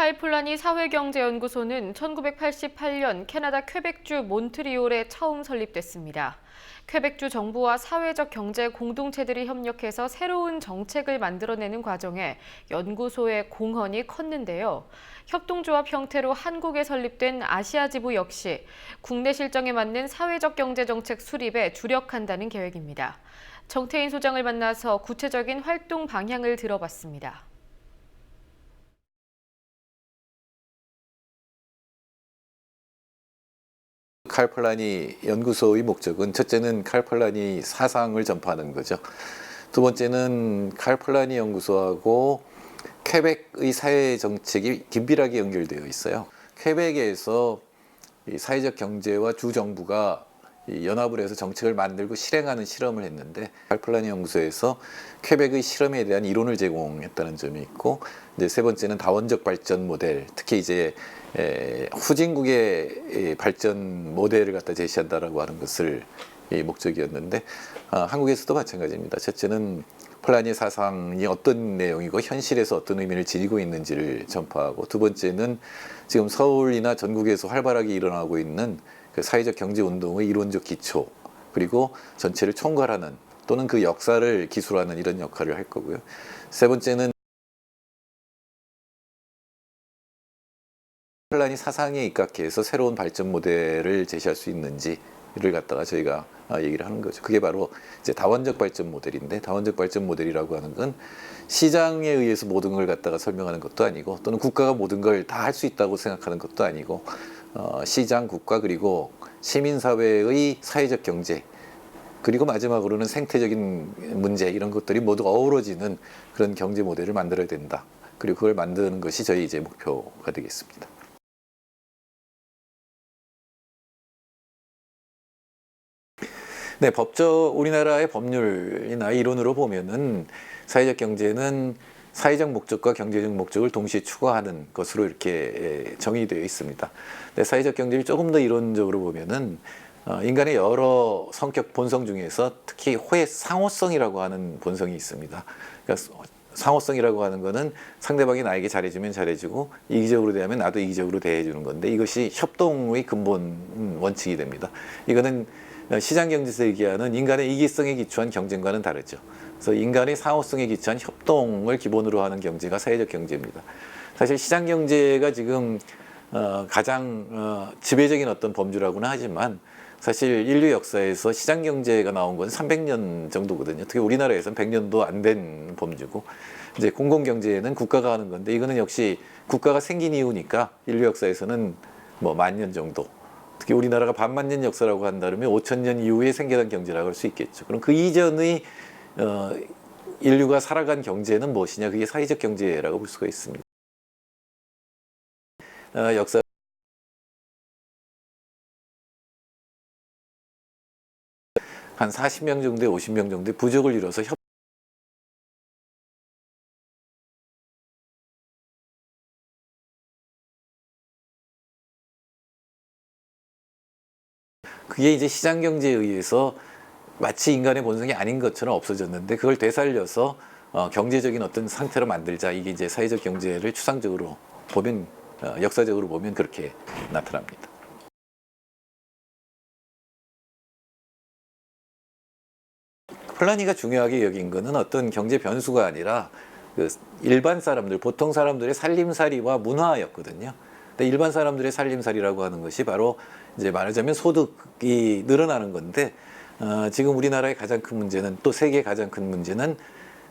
칼 플라니 사회경제연구소는 1988년 캐나다 퀘벡주 몬트리올에 처음 설립됐습니다. 퀘벡주 정부와 사회적 경제 공동체들이 협력해서 새로운 정책을 만들어내는 과정에 연구소의 공헌이 컸는데요. 협동조합 형태로 한국에 설립된 아시아지부 역시 국내 실정에 맞는 사회적 경제 정책 수립에 주력한다는 계획입니다. 정태인 소장을 만나서 구체적인 활동 방향을 들어봤습니다. 칼 플라니 연구소의 목적은 첫째는 칼 플라니 사상을 전파하는 거죠. 두 번째는 칼 플라니 연구소하고 퀘벡의 사회 정책이 긴밀하게 연결되어 있어요. 퀘벡에서 사회적 경제와 주 정부가 연합을 해서 정책을 만들고 실행하는 실험을 했는데 칼 플라니 연구소에서 퀘벡의 실험에 대한 이론을 제공했다는 점이 있고, 이제 세 번째는 다원적 발전 모델, 특히 이제 후진국의 발전 모델을 갖다 제시한다라고 하는 것을 목적이었는데, 한국에서도 마찬가지입니다. 첫째는 플라니 사상이 어떤 내용이고 현실에서 어떤 의미를 지니고 있는지를 전파하고, 두 번째는 지금 서울이나 전국에서 활발하게 일어나고 있는 그 사회적 경제 운동의 이론적 기초, 그리고 전체를 총괄하는 또는 그 역사를 기술하는 이런 역할을 할 거고요. 세 번째는 플라니 사상에 입각해서 새로운 발전 모델을 제시할 수 있는지를 갖다가 저희가 얘기를 하는 거죠. 그게 바로 이제 다원적 발전 모델인데, 다원적 발전 모델이라고 하는 건 시장에 의해서 모든 걸 갖다가 설명하는 것도 아니고, 또는 국가가 모든 걸 다 할 수 있다고 생각하는 것도 아니고, 시장, 국가, 그리고 시민사회의 사회적 경제, 그리고 마지막으로는 생태적인 문제, 이런 것들이 모두 어우러지는 그런 경제 모델을 만들어야 된다. 그리고 그걸 만드는 것이 저희 이제 목표가 되겠습니다. 네, 우리나라의 법률이나 이론으로 보면은 사회적 경제는 사회적 목적과 경제적 목적을 동시에 추구하는 것으로 이렇게 정의되어 있습니다. 근데 사회적 경제를 조금 더 이론적으로 보면은 인간의 여러 성격 본성 중에서 특히 상호성이라고 하는 본성이 있습니다. 그러니까 상호성이라고 하는 거는 상대방이 나에게 잘해주면 잘해주고 이기적으로 대하면 나도 이기적으로 대해주는 건데, 이것이 협동의 근본 원칙이 됩니다. 이거는 시장경제에서 얘기하는 인간의 이기성에 기초한 경쟁과는 다르죠. 그래서 인간의 상호성에 기초한 협동을 기본으로 하는 경제가 사회적 경제입니다. 사실 시장경제가 지금 가장 지배적인 어떤 범주라고는 하지만, 사실 인류 역사에서 시장경제가 나온 건 300년 정도거든요. 특히 우리나라에서는 100년도 안 된 범주고, 이제 공공경제는 국가가 하는 건데, 이거는 역시 국가가 생긴 이후니까 인류 역사에서는 뭐 10,000년 정도, 특히 우리나라가 반만년 역사라고 한다면 5,000년 이후에 생겨난 경제라고 할 수 있겠죠. 그럼 그 이전의 인류가 살아간 경제는 무엇이냐? 그게 사회적 경제라고 볼 수가 있습니다. 역사 한 40명 정도의 50명 정도의 부족을 이뤄서 그게 이제 시장경제에 의해서 마치 인간의 본성이 아닌 것처럼 없어졌는데, 그걸 되살려서 경제적인 어떤 상태로 만들자. 이게 이제 사회적 경제를 추상적으로 보면, 역사적으로 보면 그렇게 나타납니다. 플라니가 중요하게 여긴 거는 어떤 경제 변수가 아니라 그 일반 사람들, 보통 사람들의 살림살이와 문화였거든요. 근데 일반 사람들의 살림살이라고 하는 것이 바로 이제 말하자면 소득이 늘어나는 건데, 지금 우리나라의 가장 큰 문제는, 또 세계의 가장 큰 문제는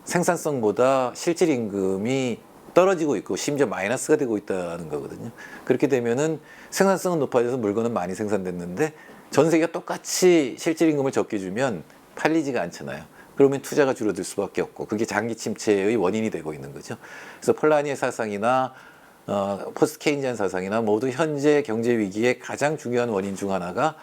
생산성보다 실질 임금이 떨어지고 있고 심지어 마이너스가 되고 있다는 거거든요. 그렇게 되면은 생산성은 높아져서 물건은 많이 생산됐는데 전 세계가 똑같이 실질 임금을 적게 주면 팔리지가 않잖아요. 그러면 투자가 줄어들 수밖에 없고, 그게 장기 침체의 원인이 되고 있는 거죠. 그래서 플라니의 사상이나 포스트 케인지안 사상이나 모두 현재 경제 위기의 가장 중요한 원인 중 하나가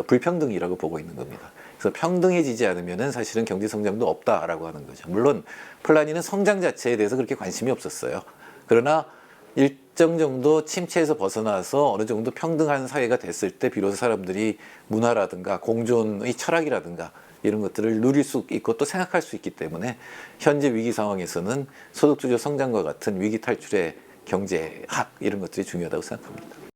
불평등이라고 보고 있는 겁니다. 그래서 평등해지지 않으면은 사실은 경제 성장도 없다라고 하는 거죠. 물론 플라니는 성장 자체에 대해서 그렇게 관심이 없었어요. 그러나 일정 정도 침체에서 벗어나서 어느 정도 평등한 사회가 됐을 때 비로소 사람들이 문화라든가 공존의 철학이라든가 이런 것들을 누릴 수 있고 또 생각할 수 있기 때문에 현재 위기 상황에서는 소득주도 성장과 같은 위기 탈출의 경제학 이런 것들이 중요하다고 생각합니다.